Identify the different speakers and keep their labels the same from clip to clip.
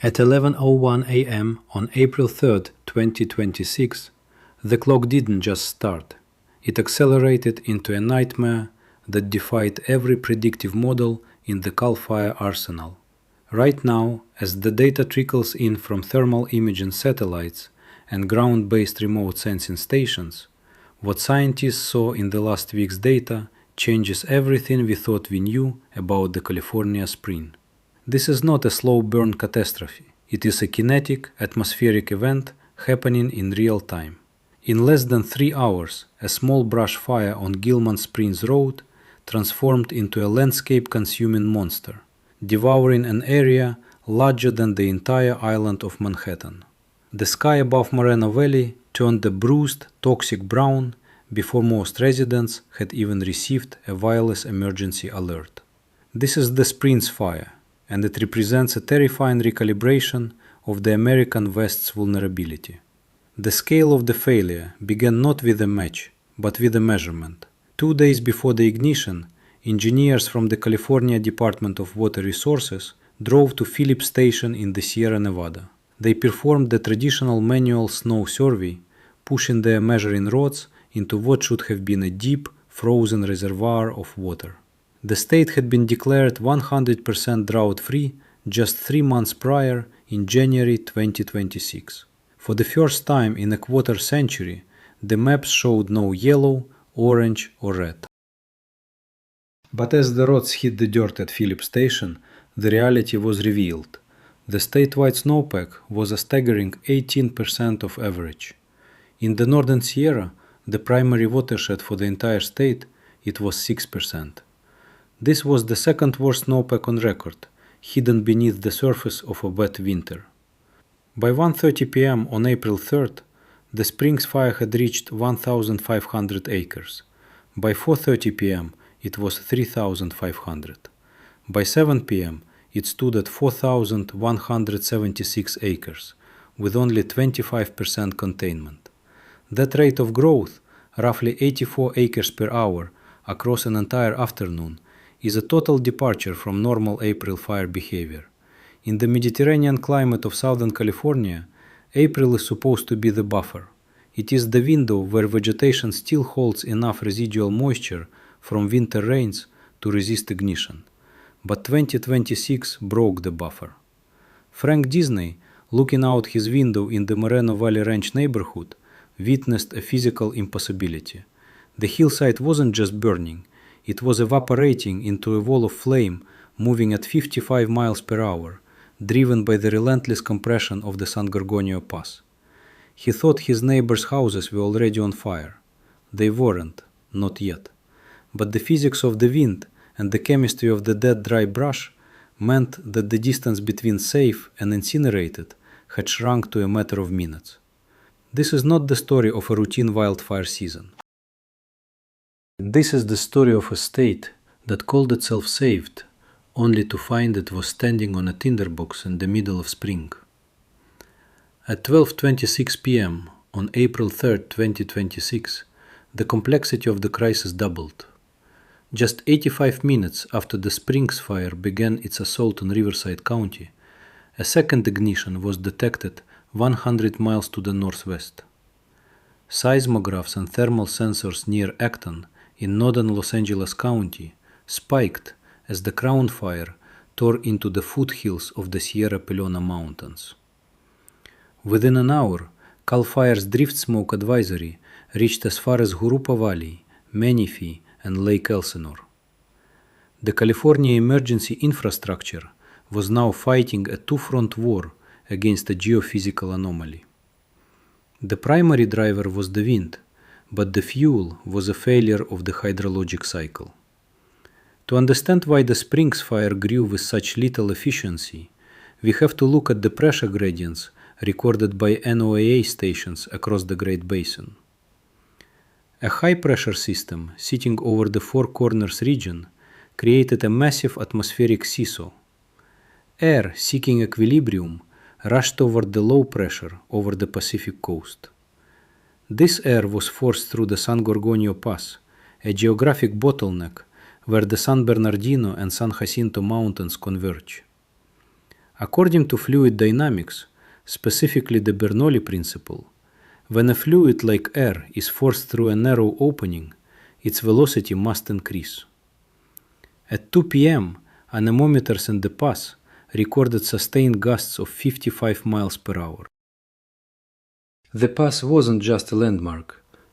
Speaker 1: At 11:01 a.m. on April 3, 2026, the clock didn't just start. It accelerated into a nightmare that defied every predictive model in the CAL FIRE arsenal. Right now, as the data trickles in from thermal imaging satellites and ground-based remote sensing stations, what scientists saw in the last week's data changes everything we thought we knew about the California spring. This is not a slow burn catastrophe. It is a kinetic, atmospheric event happening in real time. In less than 3 hours, a small brush fire on Gilman Springs Road transformed into a landscape-consuming monster, devouring an area larger than the entire island of Manhattan. The sky above Moreno Valley turned a bruised, toxic brown before most residents had even received a wireless emergency alert. This is the Springs fire, and it represents a terrifying recalibration of the American West's vulnerability. The scale of the failure began not with a match, but with a measurement. 2 days before the ignition, engineers from the California Department of Water Resources drove to Phillips Station in the Sierra Nevada. They performed the traditional manual snow survey, pushing their measuring rods into what should have been a deep, frozen reservoir of water. The state had been declared 100% drought-free just 3 months prior in January 2026. For the first time in a quarter century, the maps showed no yellow, orange, or red. But as the rods hit the dirt at Phillips Station, the reality was revealed. The statewide snowpack was a staggering 18% of average. In the Northern Sierra, the primary watershed for the entire state, it was 6%. This was the second worst snowpack on record, hidden beneath the surface of a wet winter. By 1:30 p.m. on April 3rd, the Springs fire had reached 1,500 acres. By 4:30 p.m., it was 3,500. By 7 p.m., it stood at 4,176 acres, with only 25% containment. That rate of growth, roughly 84 acres per hour across an entire afternoon, is a total departure from normal April fire behavior. In the Mediterranean climate of Southern California, April is supposed to be the buffer. It is the window where vegetation still holds enough residual moisture from winter rains to resist ignition. But 2026 broke the buffer. Frank Disney, looking out his window in the Moreno Valley Ranch neighborhood, witnessed a physical impossibility. The hillside wasn't just burning, it was evaporating into a wall of flame moving at 55 miles per hour, driven by the relentless compression of the San Gorgonio Pass. He thought his neighbors' houses were already on fire. They weren't, not yet. But the physics of the wind and the chemistry of the dead dry brush meant that the distance between safe and incinerated had shrunk to a matter of minutes. This is not the story of a routine wildfire season. This is the story of a state that called itself saved, only to find it was standing on a tinderbox in the middle of spring. At 12:26 p.m. on April 3, 2026, the complexity of the crisis doubled. Just 85 minutes after the Springs fire began its assault on Riverside County, a second ignition was detected 100 miles to the northwest. Seismographs and thermal sensors near Acton in northern Los Angeles County spiked as the Crown Fire tore into the foothills of the Sierra Pelona Mountains. Within an hour, CAL FIRE's drift smoke advisory reached as far as Jurupa Valley, Menifee, and Lake Elsinore. The California emergency infrastructure was now fighting a two-front war against a geophysical anomaly. The primary driver was the wind, but the fuel was a failure of the hydrologic cycle. To understand why the Springs fire grew with such little efficiency, we have to look at the pressure gradients recorded by NOAA stations across the Great Basin. A high-pressure system sitting over the Four Corners region created a massive atmospheric seesaw. Air seeking equilibrium rushed toward the low pressure over the Pacific coast. This air was forced through the San Gorgonio Pass, a geographic bottleneck where the San Bernardino and San Jacinto mountains converge. According to fluid dynamics, specifically the Bernoulli principle, when a fluid like air is forced through a narrow opening, its velocity must increase. At 2 p.m., anemometers in the pass recorded sustained gusts of 55 miles per hour. The pass wasn't just a landmark,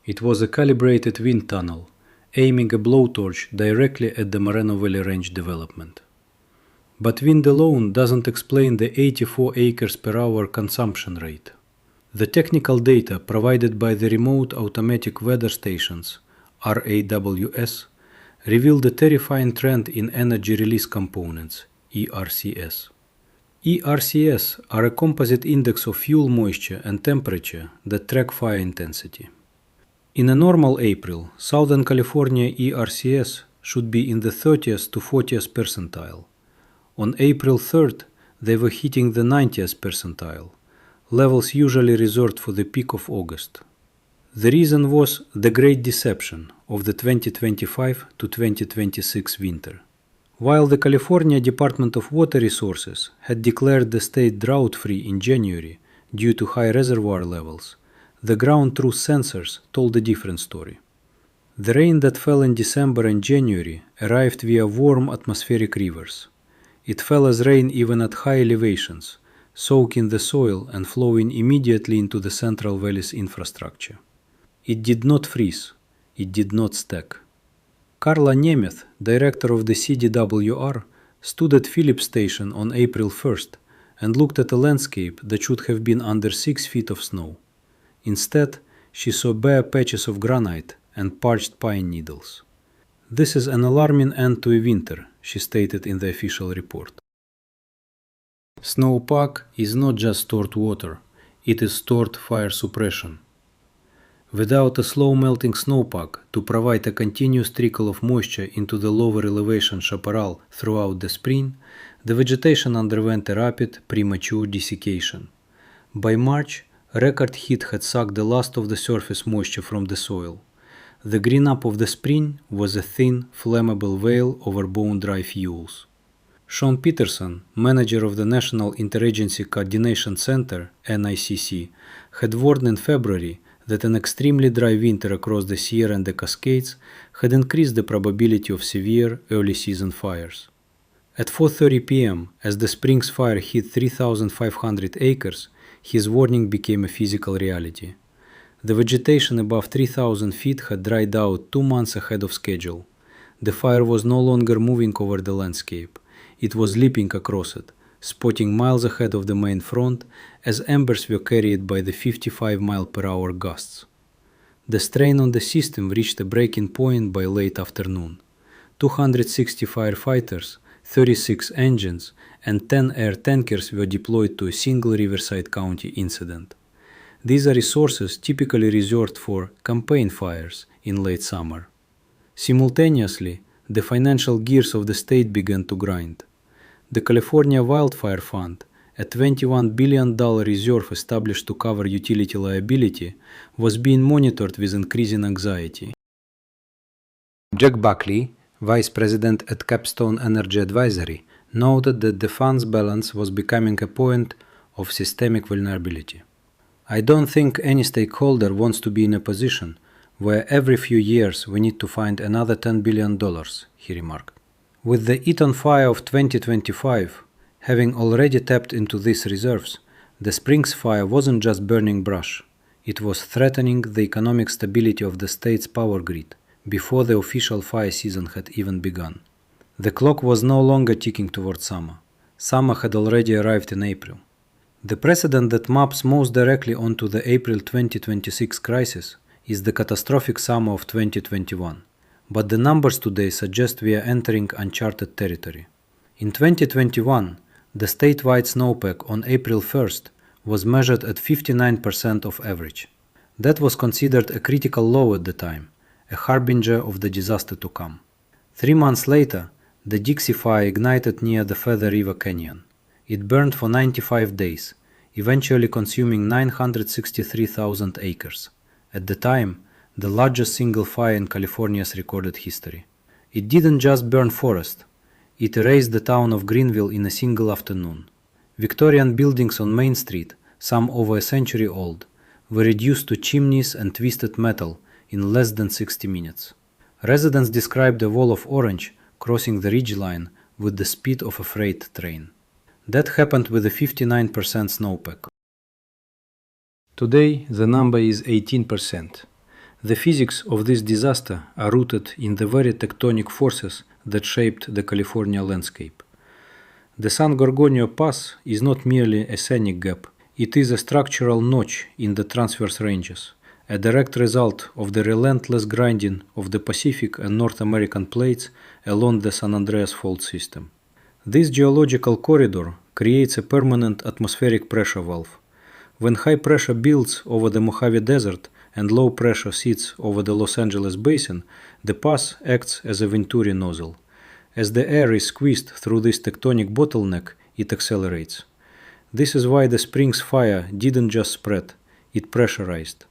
Speaker 1: it was a calibrated wind tunnel, aiming a blowtorch directly at the Moreno Valley Range development. But wind alone doesn't explain the 84 acres per hour consumption rate. The technical data provided by the Remote Automatic Weather Stations, RAWS, revealed a terrifying trend in energy release components, ERCS. ERCS are a composite index of fuel moisture and temperature that track fire intensity. In a normal April, Southern California ERCS should be in the 30th to 40th percentile. On April 3rd, they were hitting the 90th percentile, levels usually reserved for the peak of August. The reason was the Great Deception of the 2025 to 2026 winter. While the California Department of Water Resources had declared the state drought-free in January due to high reservoir levels, the ground truth sensors told a different story. The rain that fell in December and January arrived via warm atmospheric rivers. It fell as rain even at high elevations, soaking the soil and flowing immediately into the Central Valley's infrastructure. It did not freeze. It did not stack. Carla Nemeth, director of the CDWR, stood at Phillips Station on April 1st and looked at a landscape that should have been under 6 feet of snow. Instead, she saw bare patches of granite and parched pine needles. "This is an alarming end to a winter," she stated in the official report. Snowpack is not just stored water, it is stored fire suppression. Without a slow-melting snowpack to provide a continuous trickle of moisture into the lower elevation chaparral throughout the spring, the vegetation underwent a rapid, premature desiccation. By March, record heat had sucked the last of the surface moisture from the soil. The green-up of the spring was a thin, flammable veil over bone-dry fuels. Sean Peterson, manager of the National Interagency Coordination Center, NICC, had warned in February that an extremely dry winter across the Sierra and the Cascades had increased the probability of severe early-season fires. At 4:30 p.m., as the spring's fire hit 3,500 acres, his warning became a physical reality. The vegetation above 3,000 feet had dried out 2 months ahead of schedule. The fire was no longer moving over the landscape. It was leaping across it, spotting miles ahead of the main front as embers were carried by the 55-mile-per-hour gusts. The strain on the system reached a breaking point by late afternoon. 260 firefighters, 36 engines, and 10 air tankers were deployed to a single Riverside County incident. These are resources typically reserved for campaign fires in late summer. Simultaneously, the financial gears of the state began to grind. The California Wildfire Fund, a $21 billion reserve established to cover utility liability, was being monitored with increasing anxiety. Jack Buckley, vice president at Capstone Energy Advisory, noted that the fund's balance was becoming a point of systemic vulnerability. "I don't think any stakeholder wants to be in a position where every few years we need to find another $10 billion, he remarked. With the Eaton fire of 2025 having already tapped into these reserves, the spring's fire wasn't just burning brush, it was threatening the economic stability of the state's power grid before the official fire season had even begun. The clock was no longer ticking toward summer. Summer had already arrived in April. The precedent that maps most directly onto the April 2026 crisis is the catastrophic summer of 2021. But the numbers today suggest we are entering uncharted territory. In 2021, the statewide snowpack on April 1st was measured at 59% of average. That was considered a critical low at the time, a harbinger of the disaster to come. 3 months later, the Dixie Fire ignited near the Feather River Canyon. It burned for 95 days, eventually consuming 963,000 acres. At the time, the largest single fire in California's recorded history. It didn't just burn forest, it erased the town of Greenville in a single afternoon. Victorian buildings on Main Street, some over a century old, were reduced to chimneys and twisted metal in less than 60 minutes. Residents described a wall of orange crossing the ridgeline with the speed of a freight train. That happened with a 59% snowpack. Today, the number is 18%. The physics of this disaster are rooted in the very tectonic forces that shaped the California landscape. The San Gorgonio Pass is not merely a scenic gap, it is a structural notch in the transverse ranges, a direct result of the relentless grinding of the Pacific and North American plates along the San Andreas Fault system. This geological corridor creates a permanent atmospheric pressure valve. When high pressure builds over the Mojave Desert and low pressure sits over the Los Angeles Basin, the pass acts as a Venturi nozzle. As the air is squeezed through this tectonic bottleneck, it accelerates. This is why the spring's fire didn't just spread, it pressurized.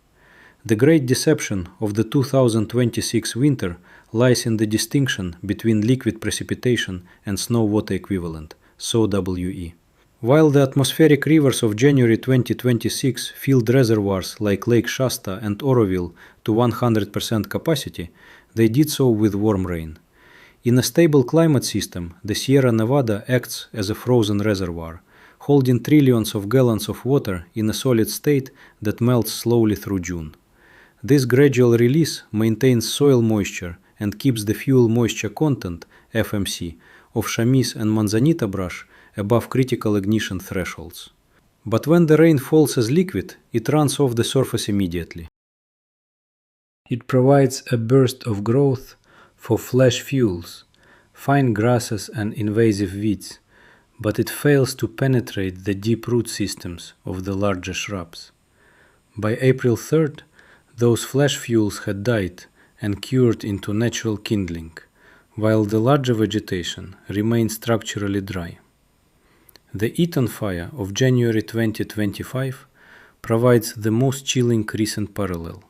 Speaker 1: The great deception of the 2026 winter lies in the distinction between liquid precipitation and snow water equivalent, SOWE. While the atmospheric rivers of January 2026 filled reservoirs like Lake Shasta and Oroville to 100% capacity, they did so with warm rain. In a stable climate system, the Sierra Nevada acts as a frozen reservoir, holding trillions of gallons of water in a solid state that melts slowly through June. This gradual release maintains soil moisture and keeps the fuel moisture content, FMC, of chamise and manzanita brush above critical ignition thresholds. But when the rain falls as liquid, it runs off the surface immediately. It provides a burst of growth for flash fuels, fine grasses and invasive weeds, but it fails to penetrate the deep root systems of the larger shrubs. By April 3rd, those flash fuels had died and cured into natural kindling, while the larger vegetation remained structurally dry. The Eaton fire of January 2025 provides the most chilling recent parallel.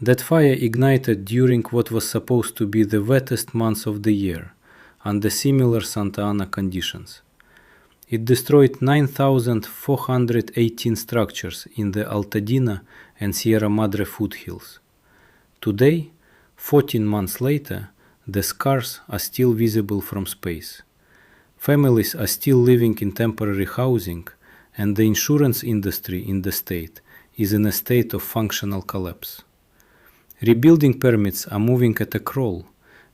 Speaker 1: That fire ignited during what was supposed to be the wettest months of the year, under similar Santa Ana conditions. It destroyed 9,418 structures in the Altadena and Sierra Madre foothills. Today, 14 months later, the scars are still visible from space. Families are still living in temporary housing, and the insurance industry in the state is in a state of functional collapse. Rebuilding permits are moving at a crawl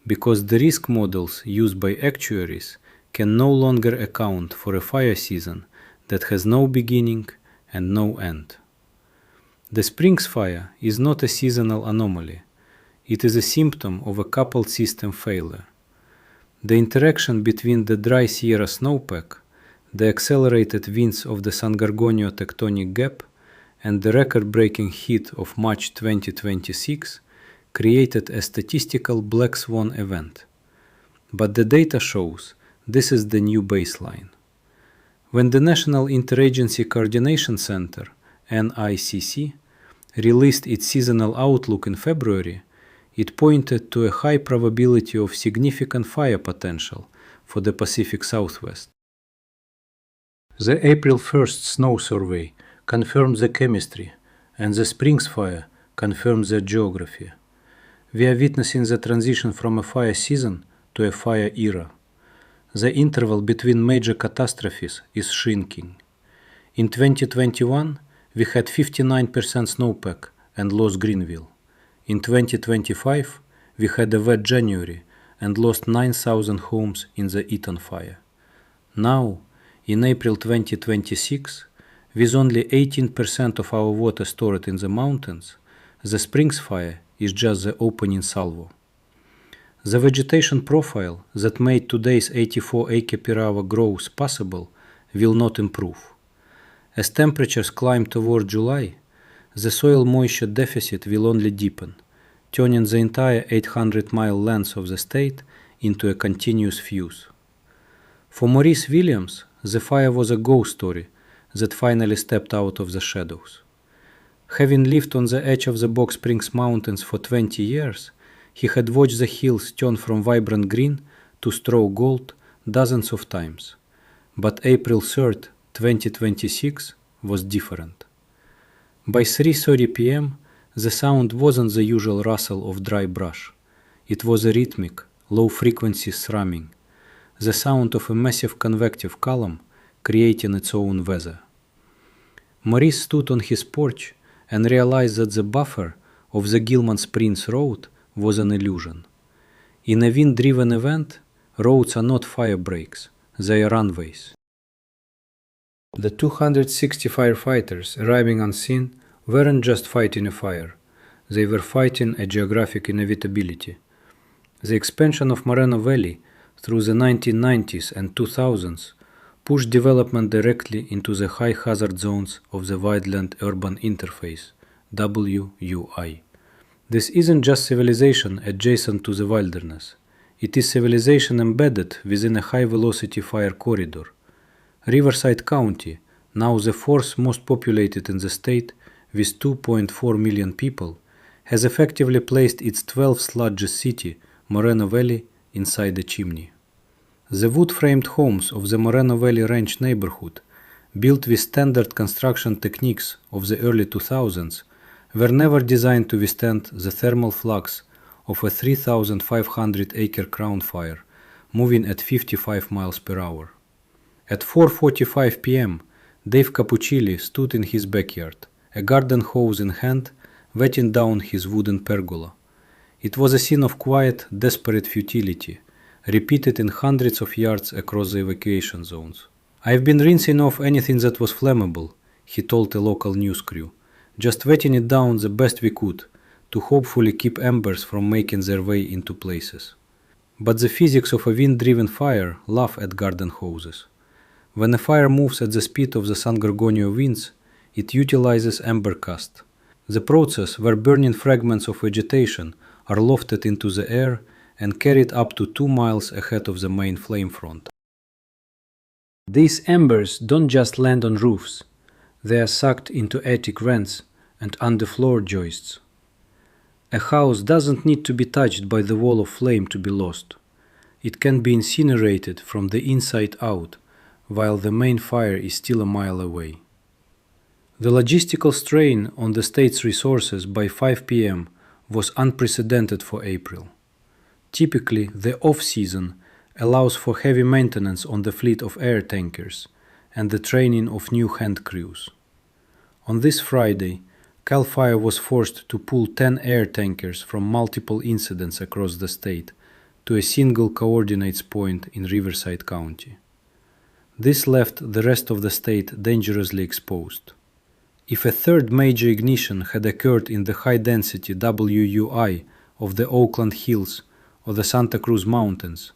Speaker 1: because the risk models used by actuaries can no longer account for a fire season that has no beginning and no end. The spring's fire is not a seasonal anomaly. It is a symptom of a coupled system failure. The interaction between the dry Sierra snowpack, the accelerated winds of the San Gorgonio tectonic gap, and the record-breaking heat of March 2026 created a statistical black swan event. But the data shows this is the new baseline. When the National Interagency Coordination Center, NICC, released its seasonal outlook in February, it pointed to a high probability of significant fire potential for the Pacific Southwest. The April 1st snow survey confirmed the chemistry, and the spring's fire confirmed the geography. We are witnessing the transition from a fire season to a fire era. The interval between major catastrophes is shrinking. In 2021, we had 59% snowpack and lost Greenville. In 2025, we had a wet January and lost 9,000 homes in the Eaton fire. Now, in April 2026, with only 18% of our water stored in the mountains, the spring's fire is just the opening salvo. The vegetation profile that made today's 84 acre/hour growth possible will not improve. As temperatures climb toward July, the soil moisture deficit will only deepen, turning the entire 800-mile length of the state into a continuous fuse. For Maurice Williams, the fire was a ghost story that finally stepped out of the shadows. Having lived on the edge of the Box Springs Mountains for 20 years, he had watched the hills turn from vibrant green to straw gold dozens of times. But April 3rd, 2026 was different. By 3:30 p.m., the sound wasn't the usual rustle of dry brush. It was a rhythmic, low-frequency thrumming, the sound of a massive convective column creating its own weather. Maurice stood on his porch and realized that the buffer of the Gilman Springs Road was an illusion. In a wind-driven event, roads are not fire breaks, they are runways. The 260 firefighters arriving on scene weren't just fighting a fire, they were fighting a geographic inevitability. The expansion of Moreno Valley through the 1990s and 2000s pushed development directly into the high hazard zones of the Wildland Urban Interface, WUI. This isn't just civilization adjacent to the wilderness, it is civilization embedded within a high velocity fire corridor. Riverside County, now the fourth most populated in the state with 2.4 million people, has effectively placed its 12th largest city, Moreno Valley, inside the chimney. The wood-framed homes of the Moreno Valley Ranch neighborhood, built with standard construction techniques of the early 2000s, were never designed to withstand the thermal flux of a 3,500-acre crown fire, moving at 55 miles per hour. At 4:45 p.m., Dave Cappuccilli stood in his backyard, a garden hose in hand, wetting down his wooden pergola. It was a scene of quiet, desperate futility, repeated in hundreds of yards across the evacuation zones. "I've been rinsing off anything that was flammable," he told a local news crew, "just wetting it down the best we could, to hopefully keep embers from making their way into places." But the physics of a wind-driven fire laugh at garden hoses. When a fire moves at the speed of the San Gorgonio winds, it utilizes ember cast, the process where burning fragments of vegetation are lofted into the air and carried up to 2 miles ahead of the main flame front. These embers don't just land on roofs, they are sucked into attic vents and underfloor joists. A house doesn't need to be touched by the wall of flame to be lost. It can be incinerated from the inside out, while the main fire is still a mile away. The logistical strain on the state's resources by 5 p.m. was unprecedented for April. Typically, the off-season allows for heavy maintenance on the fleet of air tankers and the training of new hand crews. On this Friday, CAL FIRE was forced to pull 10 air tankers from multiple incidents across the state to a single coordinates point in Riverside County. This left the rest of the state dangerously exposed. If a third major ignition had occurred in the high-density WUI of the Oakland Hills or the Santa Cruz Mountains,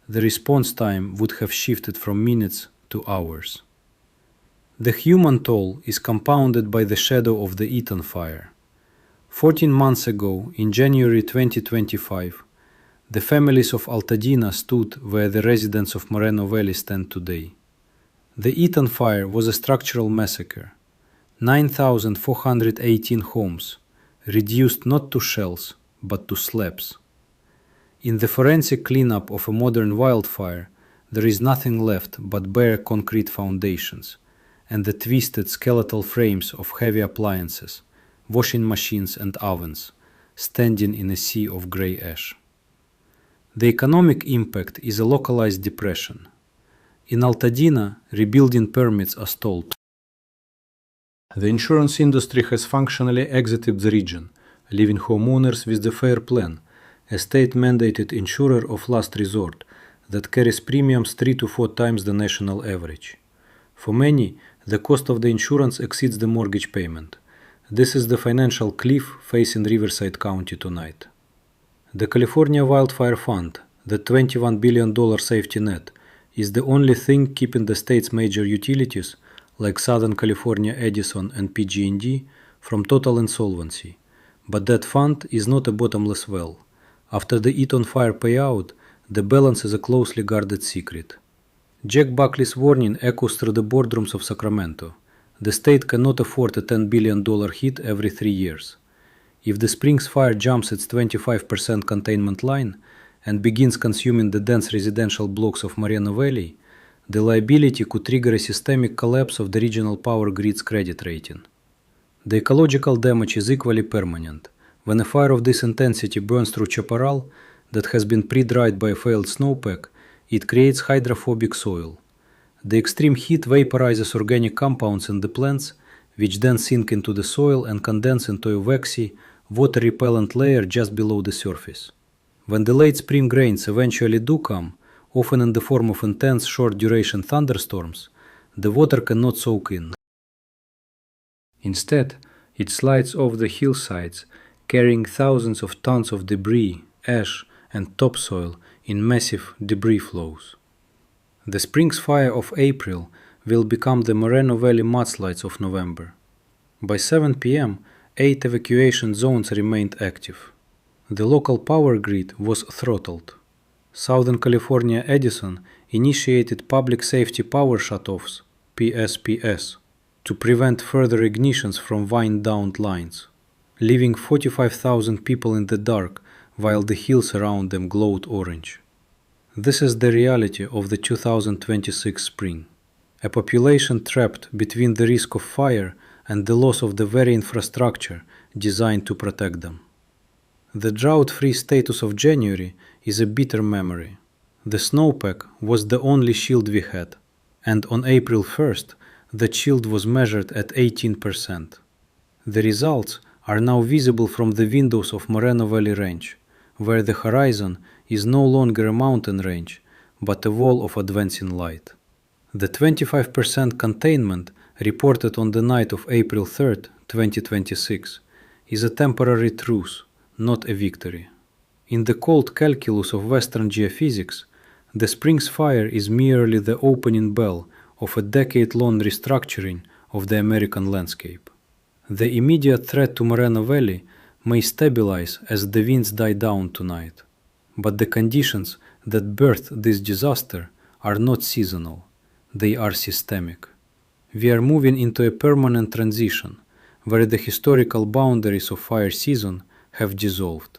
Speaker 1: the response time would have shifted from minutes to hours. The human toll is compounded by the shadow of the Eaton fire. 14 months ago, in January 2025, the families of Altadena stood where the residents of Moreno Valley stand today. The Eaton fire was a structural massacre. 9,418 homes, reduced not to shells, but to slabs. In the forensic cleanup of a modern wildfire, there is nothing left but bare concrete foundations and the twisted skeletal frames of heavy appliances, washing machines and ovens, standing in a sea of gray ash. The economic impact is a localized depression. In Altadena, rebuilding permits are stalled. The insurance industry has functionally exited the region, leaving homeowners with the FAIR plan, a state-mandated insurer of last resort that carries premiums 3 to 4 times the national average. For many, the cost of the insurance exceeds the mortgage payment. This is the financial cliff facing Riverside County tonight. The California Wildfire Fund, the $21 billion safety net, is the only thing keeping the state's major utilities, like Southern California Edison and PG&E, from total insolvency. But that fund is not a bottomless well. After the Eaton fire payout, the balance is a closely guarded secret. Jack Buckley's warning echoes through the boardrooms of Sacramento. The state cannot afford a $10 billion hit every 3 years. If the Springs fire jumps its 25% containment line and begins consuming the dense residential blocks of Moreno Valley, the liability could trigger a systemic collapse of the regional power grid's credit rating. The ecological damage is equally permanent. When a fire of this intensity burns through chaparral that has been pre-dried by a failed snowpack, it creates hydrophobic soil. The extreme heat vaporizes organic compounds in the plants, which then sink into the soil and condense into a waxy, water-repellent layer just below the surface. When the late spring rains eventually do come, often in the form of intense short-duration thunderstorms, the water cannot soak in. Instead, it slides off the hillsides, carrying thousands of tons of debris, ash, and topsoil in massive debris flows. The spring's fire of April will become the Moreno Valley mudslides of November. By 7 p.m., 8 evacuation zones remained active. The local power grid was throttled. Southern California Edison initiated public safety power shutoffs, PSPS, to prevent further ignitions from wind-down lines, leaving 45,000 people in the dark while the hills around them glowed orange. This is the reality of the 2026 spring. A population trapped between the risk of fire and the loss of the very infrastructure designed to protect them. The drought-free status of January is a bitter memory. The snowpack was the only shield we had, and on April 1st, the shield was measured at 18%. The results are now visible from the windows of Moreno Valley Range, where the horizon is no longer a mountain range, but a wall of advancing light. The 25% containment reported on the night of April 3, 2026, is a temporary truce, not a victory. In the cold calculus of Western geophysics, the spring's fire is merely the opening bell of a decade-long restructuring of the American landscape. The immediate threat to Moreno Valley may stabilize as the winds die down tonight, but the conditions that birthed this disaster are not seasonal, they are systemic. We are moving into a permanent transition, where the historical boundaries of fire season have dissolved.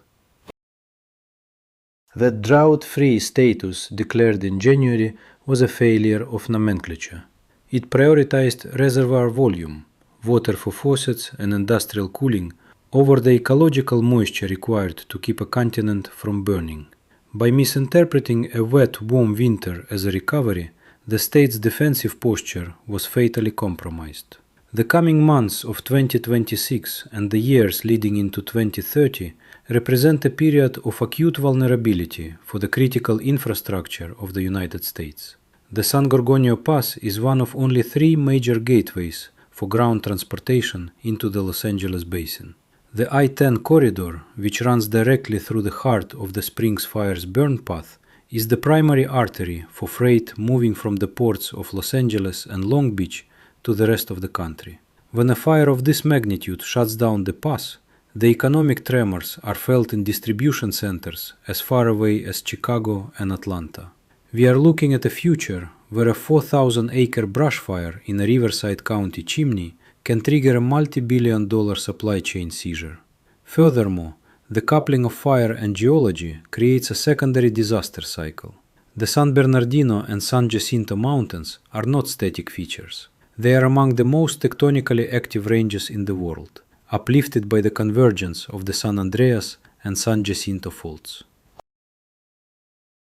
Speaker 1: That drought-free status declared in January was a failure of nomenclature. It prioritized reservoir volume, water for faucets and industrial cooling, over the ecological moisture required to keep a continent from burning. By misinterpreting a wet, warm winter as a recovery, the state's defensive posture was fatally compromised. The coming months of 2026 and the years leading into 2030 represent a period of acute vulnerability for the critical infrastructure of the United States. The San Gorgonio Pass is one of only 3 major gateways for ground transportation into the Los Angeles basin. The I-10 corridor, which runs directly through the heart of the Springs Fire's burn path, is the primary artery for freight moving from the ports of Los Angeles and Long Beach to the rest of the country. When a fire of this magnitude shuts down the pass, the economic tremors are felt in distribution centers as far away as Chicago and Atlanta. We are looking at a future where a 4,000-acre brush fire in a Riverside County chimney can trigger a multi-billion-dollar supply chain seizure. Furthermore, the coupling of fire and geology creates a secondary disaster cycle. The San Bernardino and San Jacinto mountains are not static features. They are among the most tectonically active ranges in the world, uplifted by the convergence of the San Andreas and San Jacinto faults.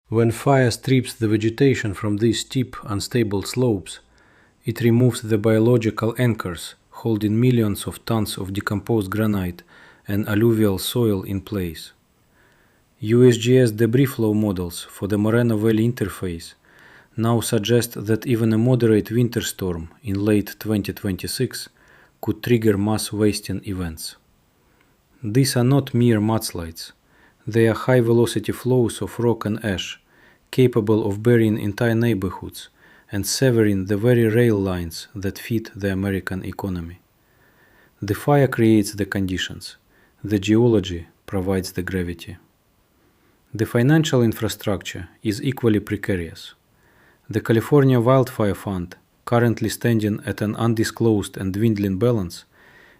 Speaker 1: When fire strips the vegetation from these steep, unstable slopes, it removes the biological anchors holding millions of tons of decomposed granite and alluvial soil in place. USGS debris flow models for the Moreno Valley interface now suggest that even a moderate winter storm in late 2026 could trigger mass wasting events. These are not mere mudslides. They are high-velocity flows of rock and ash, capable of burying entire neighborhoods and severing the very rail lines that feed the American economy. The fire creates the conditions. The geology provides the gravity. The financial infrastructure is equally precarious. The California Wildfire Fund, currently standing at an undisclosed and dwindling balance,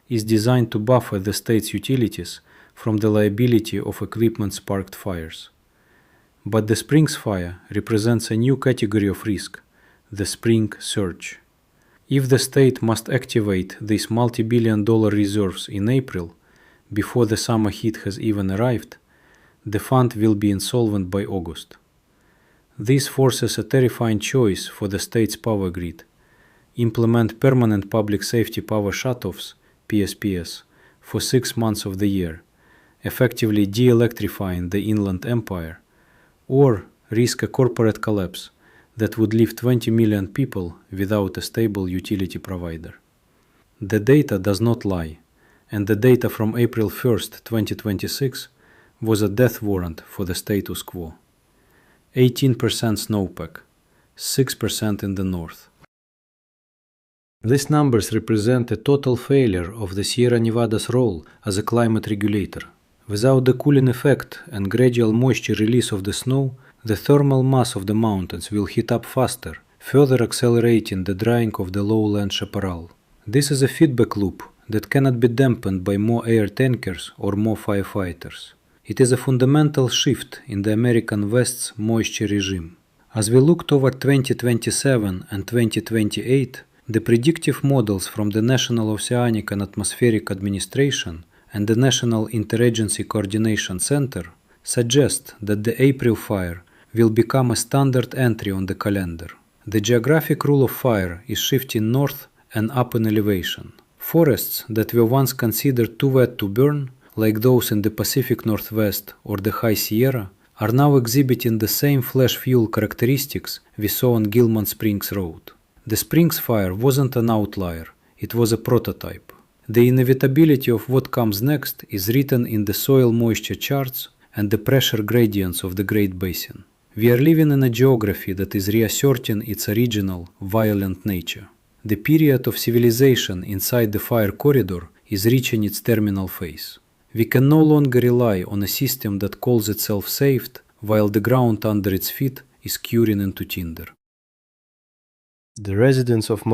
Speaker 1: is designed to buffer the state's utilities from the liability of equipment-sparked fires. But the Springs fire represents a new category of risk, the spring surge. If the state must activate these multi-billion-dollar reserves in April, before the summer heat has even arrived, the fund will be insolvent by August. This forces a terrifying choice for the state's power grid: implement permanent public safety power shutoffs, PSPS, for 6 months of the year, effectively de-electrifying the inland empire, or risk a corporate collapse that would leave 20 million people without a stable utility provider. The data does not lie, and the data from April 1st, 2026 was a death warrant for the status quo. 18% snowpack, 6% in the north. These numbers represent a total failure of the Sierra Nevada's role as a climate regulator. Without the cooling effect and gradual moisture release of the snow, the thermal mass of the mountains will heat up faster, further accelerating the drying of the lowland chaparral. This is a feedback loop that cannot be dampened by more air tankers or more firefighters. It is a fundamental shift in the American West's moisture regime. As we look toward 2027 and 2028, the predictive models from the National Oceanic and Atmospheric Administration and the National Interagency Coordination Center suggest that the April fire will become a standard entry on the calendar. The geographic rule of fire is shifting north and up in elevation. Forests that were once considered too wet to burn, like those in the Pacific Northwest or the High Sierra, are now exhibiting the same flash fuel characteristics we saw on Gilman Springs Road. The Springs fire wasn't an outlier, it was a prototype. The inevitability of what comes next is written in the soil moisture charts and the pressure gradients of the Great Basin. We are living in a geography that is reasserting its original, violent nature. The period of civilization inside the fire corridor is reaching its terminal phase. We can no longer rely on a system that calls itself saved while the ground under its feet is curing into tinder. The residents of